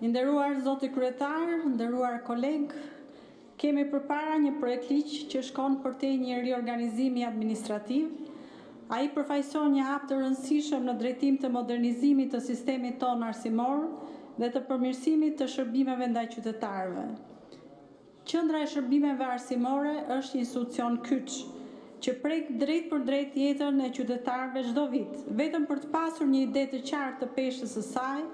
Nderuar zoti kryetar, nderuar koleg, kemi përpara një projekt ligj që shkon për te një riorganizimi administrativ. Ai përfaqëson një hap të rëndësishëm në drejtim të modernizimit të sistemit tonë arsimor dhe të përmirësimit të shërbimeve ndaj qytetarëve. Qendra e shërbimeve arsimore është një institucion kyç që prek drejt për drejt jetën e qytetarëve çdo vit. Vetëm për të pasur një ide të qartë të peshës së saj,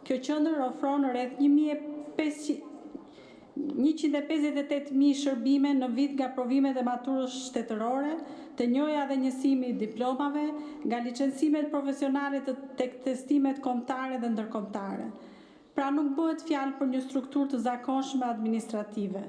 kjo qendër ofron rreth 158.000 shërbime në vit nga provimet e maturës shtetërore, të njëja dhe njësimi i diplomave, nga licencimet profesionale tek testimet kombëtare dhe ndërkombëtare. Pra nuk bëhet fjalë për një strukturë të zakonshme administrative,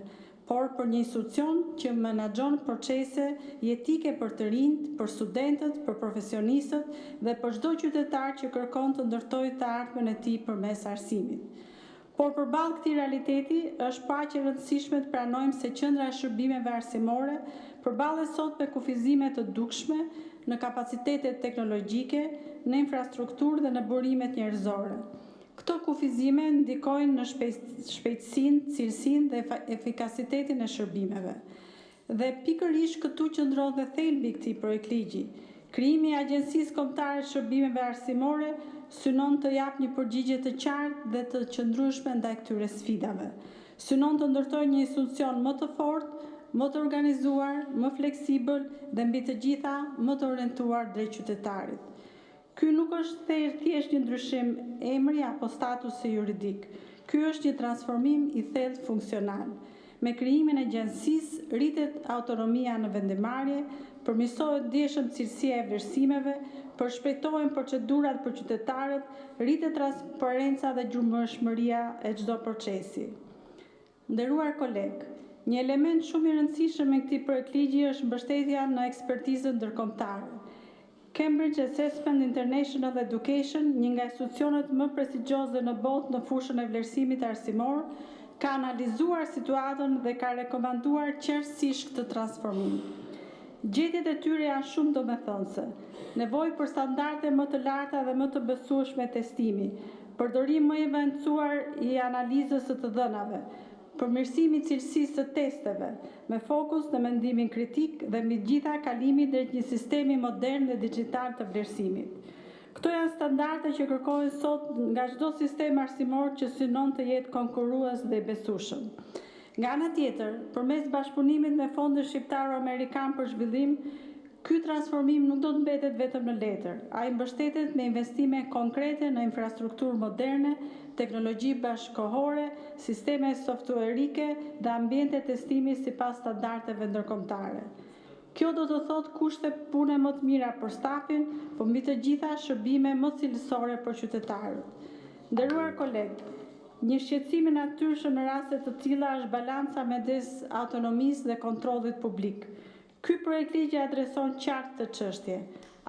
por për një institucion që menaxhon procese jetike për të rinjt, për studentët, për profesionistët dhe për çdo qytetar që kërkon të ndërtojë të ardhmen e tij përmes arsimit. Por përballë këtij realiteti, është paqe e rëndësishme të pranojmë se qendra e shërbimeve arsimore përballet sot me kufizime të dukshme në kapacitetet teknologjike, në infrastrukturë dhe në burimet njerëzore. Këto kufizime ndikojnë në shpejtësinë, cilësinë dhe efikasitetin e shërbimeve. Dhe pikërisht këtu qëndron dhe thelbi i këtij projektligji. Krijimi i Agjencisë Kombëtare të Shërbimeve Arsimore synon të japë një përgjigje të qartë dhe të qëndrueshme ndaj këtyre sfidave. Synon të ndërtojë një institucion më të fortë, më të organizuar, më fleksibël dhe mbi të gjitha më të orientuar drejt qytetarit. Ky nuk është thjesht një ndryshim emri apo statusi juridik. Ky është një transformim i thellë funksional. Me krijimin e agjencisë rritet autonomia në vendimarrje, përmirësohet ndjeshëm cilësia e vlerësimeve, përshpejtohen procedurat për qytetarët, rritet transparenca dhe gjurmëshmëria e çdo procesi. Nderuar koleg, një element shumë i rëndësishëm në këtij projektligji është mbështetja në ekspertizën ndërkombëtare. Cambridge Assessment International Education, një nga institucionet më prestigjioze në botë në fushën e vlerësimit arsimor, ka analizuar situatën dhe ka rekomanduar qartësisht këtë transformim. Gjetjet e tyre janë shumë domethënëse. Nevojë për standarde më të larta dhe më të besueshme testimi, përdorim më i avancuar i analizës së të dhënave, përmirësimi i cilësisë së testeve, me fokus në mendimin kritik dhe mbi gjitha kalimi drejt një sistemi modern dhe digjital të vlerësimit. Këto janë standarde që kërkohen sot nga çdo sistem arsimor që synon të jetë konkurrues dhe i besueshëm. Nga ana tjetër, përmes bashkëpunimit me Fondin Shqiptar Amerikan për Zhvillim, ky transformim nuk do të mbetet vetëm në letër. Ai mbështetet me investime konkrete në infrastrukturë moderne, teknologji bashkëkohore, sisteme softwarike dhe ambiente testimi sipas standardeve ndërkombëtare. Kjo do të thotë kushte pune më të mira për stafin, por mbi të gjitha shërbime më cilësore për qytetarët. Nderuar koleg, një shqetësim i natyrshëm në raste të tilla është balanca midis autonomisë dhe kontrollit publik. Ky projektligj adreson qartë këtë çështje.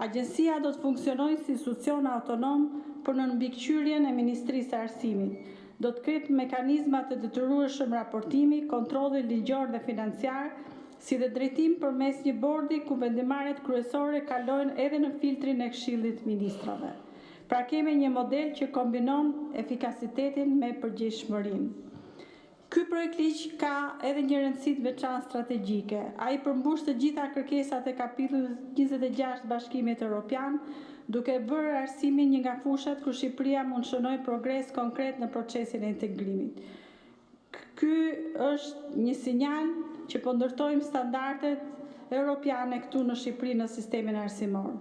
Agjencia do të funksionojë si institucion autonom për në mbikëqyrjen e Ministrisë së Arsimit. Do të ketë mekanizma të detyrueshëm raportimi, kontrolli ligjor dhe financiar, si dhe drejtim përmes një bordi ku vendimarrjet kryesore kalojnë edhe në filtrin e Këshillit të Ministrave. Pra kemi një model që kombinon efikasitetin me përgjegjshmërinë. Ky projektligj ka edhe një rëndësi të veçantë strategjike. Ai përmbush të gjitha kërkesat e kapitullit 26 të Bashkimit Evropian, duke bërë arsimin një nga fushat ku Shqipëria mund shënojë progres konkret në procesin e integrimit. Ky është një sinjal që po ndërtojmë standardet europiane këtu në Shqipëri në sistemin arsimor.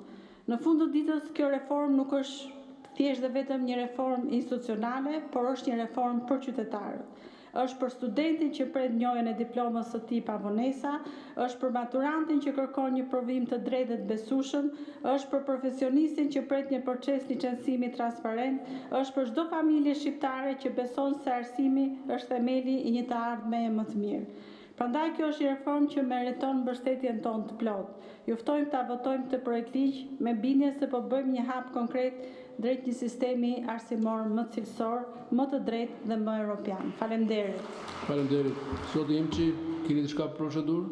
Në fund të ditës, kjo reformë nuk është thjesht dhe vetëm një reformë institucionale, por është një reformë për qytetarët. Është për studentin që pret njojën e diplomës së tij pa vonesa, është për maturantin që kërkon një provim të drejtë dhe të besueshëm, është për profesionistin që pret një proces licencimi transparent, është për çdo familje shqiptare që beson se arsimi është themeli i një të ardhmeje më të mirë. Prandaj kjo është një reformë që meriton mbështetjen tonë të plotë. Ju ftojmë ta votojmë këtë projektligj me bindje se po bëjmë një hap konkret drejt një sistemi arsimor më cilësor, më të drejtë dhe më europian. Faleminderit. Faleminderit. Zoti Imçi, keni diçka për procedurë?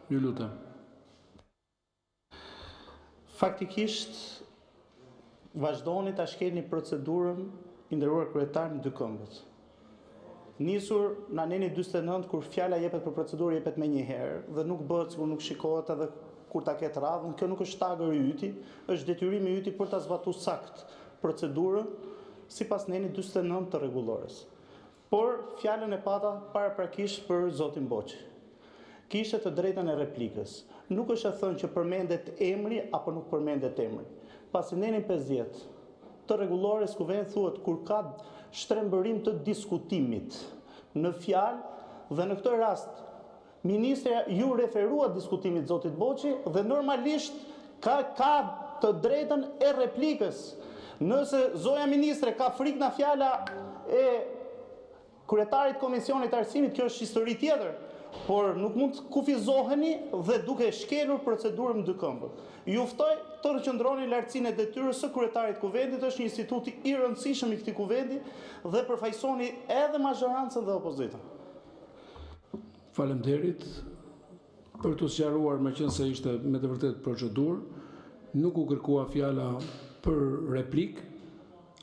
Ju lutem. Faktikisht vazhdoni ta shkeni procedurën I nderuar kryetar, në dy këmbët. Nisur në aneni 49 kur fjala jepet për procedurë jepet me një herë dhe nuk bëhet sikur nuk shikohet edhe kur ta ketë radhën, kjo nuk është tagër i yti, është detyrimi i yti për ta zbatuar sakt procedurën sipas neni 49 të rregullores. Por fjalën e pata paraprakisht për zotin Boçi. Kishte të drejtën e replikës. Nuk është e thënë që përmendet emri apo nuk përmendet emri. Pasi neni 50 të rregullores ku vjen thuhet kur ka shtrembërim të diskutimit në fjalë dhe në këtë rast ministrja ju referua diskutimit zotit Boçi dhe normalisht ka të drejtën e replikës. Nëse zoja ministre ka frikë nga fjala e kryetarit komisionit arsimit, kjo është histori tjetër, por nuk mund të kufizoheni dhe duke shkelur procedurën në dy këmbë. Ju ftoj të rëqëndroni lartësinë e detyrës së kryetarit kuvendit, është një instituti i rëndësishëm i këtij kuvendi dhe përfaqësoni edhe mazhorancën dhe opozitën. Faleminderit për të sqaruar, meqense ishte me të vërtetë procedurë, nuk u kërkua fjala për replik,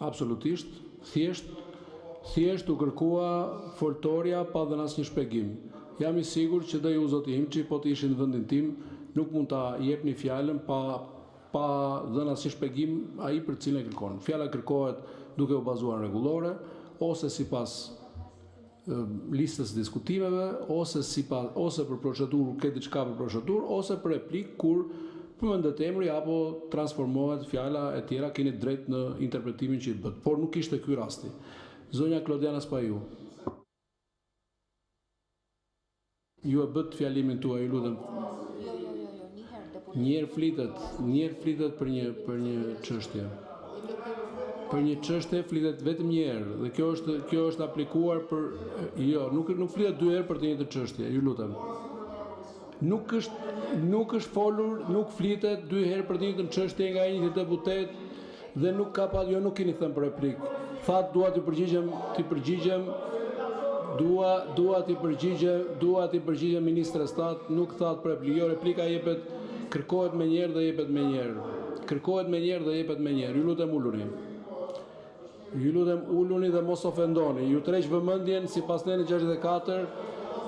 absolutisht, thjesht u kërkua foltorja pa dhënë asnjë shpjegim. Jam i sigurt që dhe ju zoti Imçi, po të ishin në vendin tim, nuk mund ta jepni fjalën pa dhënë asnjë shpjegim ai për cilën e kërkon. Fjala kërkohet duke u bazuar në rregullore, ose sipas listës diskutimeve, ose për procedurë, ke diçka për procedurë, ose për replik kur përmendet emri apo transformohet fjala e tjera, keni drejt në interpretimin që i bët. Por nuk ishte ky rasti. Zonja Klodiana Spaju. Ju e bët fjalimin tuaj, ju lutem. Njerë flitet për një çështje. Për një çështje flitet vetëm një herë dhe kjo është aplikuar për nuk flitet dy herë për të njëjtën çështje, ju lutem. Nuk është folur, nuk flitet dy herë për të njëjtën çështje nga një deputet dhe nuk ka pa, jo nuk keni thënë për replik. Thatë dua t'i përgjigjem ministre stat, nuk thatë për replik. Jo, replika jepet, kërkohet me njerë dhe jepet me njerë. Kërkohet me njerë dhe jepet me njerë. Ju lutem uluni. Ju lutem uluni dhe mos ofendoni. Ju tërheq vëmendjen sipas neni 64,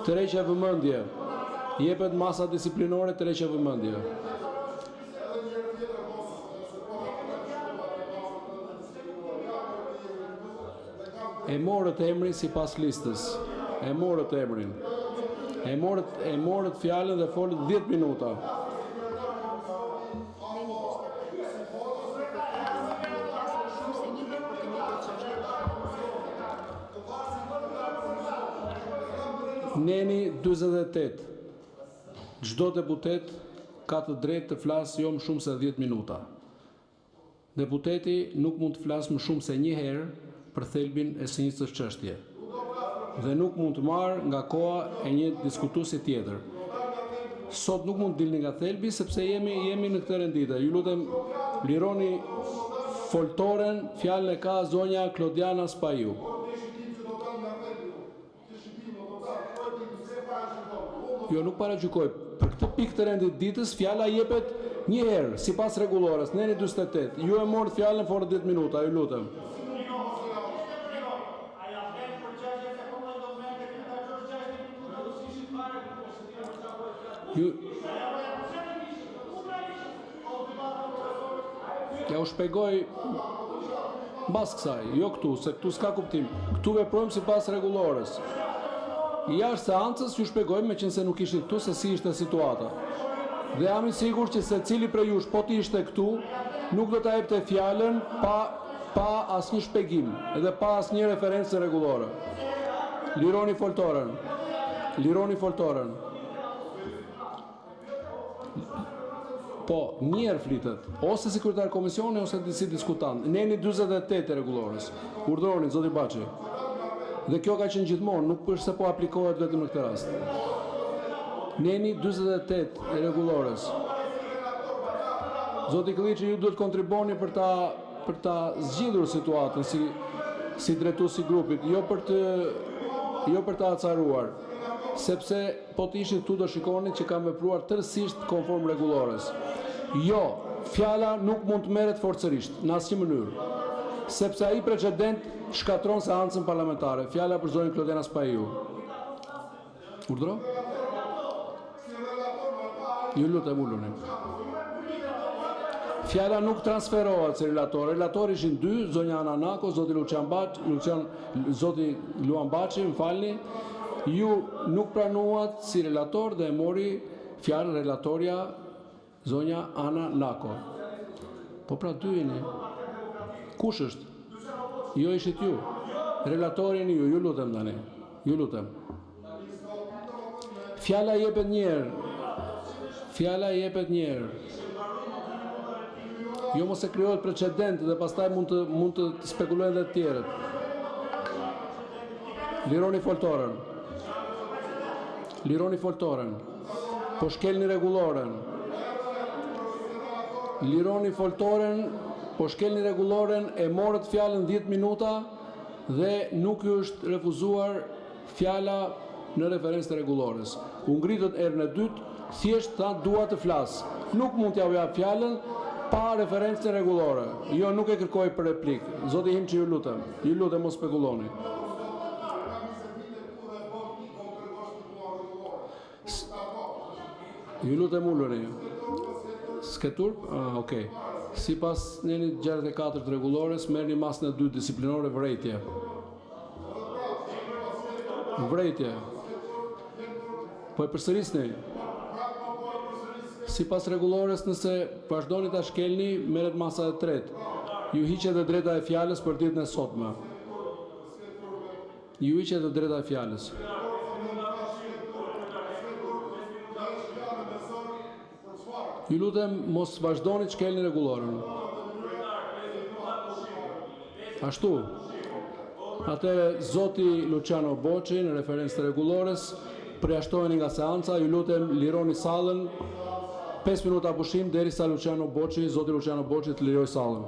tërheqja vëmendje. Jepet masa disiplinore, tërheqja vëmendje. E morët emrin sipas listës. E morët emrin. E morët fjalën dhe folët 10 minuta. Neni 48. Çdo deputet ka të drejtë të flasë jo më shumë se 10 minuta. Deputeti nuk mund të flasë më shumë se një herë për thelbin e së njëjtës çështje dhe nuk mund të marrë nga koha e një diskutuesi tjetër. Sot nuk mund të dilni nga thelbi sepse jemi në këtë rendite. Ju lutem lironi foltoren, fjalën e ka zonja Klodiana Spaju. Jo, nuk paragjykoj. Për këtë pikë të rendit ditës, fjala jepet një herë, sipas rregullores, neni 48. Ju e morët fjalën for 10 minuta, ju lutem. Ja u shpjegoj mbas kësaj, jo këtu, se këtu s'ka kuptim. Këtu veprojmë sipas rregullores. Jashtë seancës ju shpjegoj, meqense nuk ishte këtu, se si ishte situata. Dhe jam i sigurt që secili prej jush, po të ishte këtu, nuk do ta jepte fjalën pa asnjë shpjegim, edhe pa asnjë referencë rregullore. Lironi foltoren. Lironi foltoren. Po, njerë flitet, ose si kryetar komisioni, ose si diskutant. Neni 48 e rregullores. Urdhëroni, zoti Baçi. Dhe kjo ka qenë gjithmonë, nuk është se po aplikohet vetëm në këtë rast. Neni 48 e rregullores. Zoti Klliçi, ju duhet kontriboni për ta zgjidhur situatën si drejtues i grupit, jo për ta acaruar. Sepse po të ishit këtu do shikoni që kam vepruar tërësisht konform rregullores. Jo, fjala nuk mund të merret forcërisht, në asnjë mënyrë. sepse ai precedent shkatron seancën parlamentare. Fjala për zonën Klodena Spaiu. Urdhro? Ju lutem uluni. Fjala nuk transferohet si relator. Relatori ishin dy, zonja Ana Nako, zoti zoti Luan Baçi, më falni. Ju nuk pranuat si relator dhe e mori fjalën relatoria zonja Ana Nako. Po pra dy jeni. Kush është? Jo ishit ju. Relatorin ju lutem tani. Ju lutem. Fjala jepet njerë. Fjala jepet njerë. Jo mos e krijohet precedent dhe pastaj mund të spekulojnë dhe të tjerët. Lironi foltoren. Lironi foltoren. Po shkelni rregulloren. Lironi foltoren, po shkelni rregulloren, e morët fjalën 10 minuta dhe nuk ju është refuzuar fjala në referencë të rregullores. U ngritët erën e dytë, thjesht tha dua të flas. Nuk mund t'ja jap fjalën pa referencë rregullore. Jo, nuk e kërkoj për replik. Zoti im që ju lutem mos spekuloni. Ju lutem uluni. Sketur? Okej. Sipas nenit 64 të rregullores, merrni masën e dytë disiplinore vrejtje. Vrejtje. Po e përsërisni. Sipas rregullores, nëse vazhdoni ta shkelni, merret masa e tretë. Ju hiqet dhe drejta e fjalës për ditën e sotme. Ju hiqet dhe drejta e fjalës. Ju lutem mos vazhdoni të shkelni rregulloren. Ashtu. Atëherë zoti Luciano Boçi në referencë të rregullores përjashtoheni nga seanca, ju lutem lironi sallën. 5 minuta pushim derisa zoti Luciano Boçi të liroj sallën.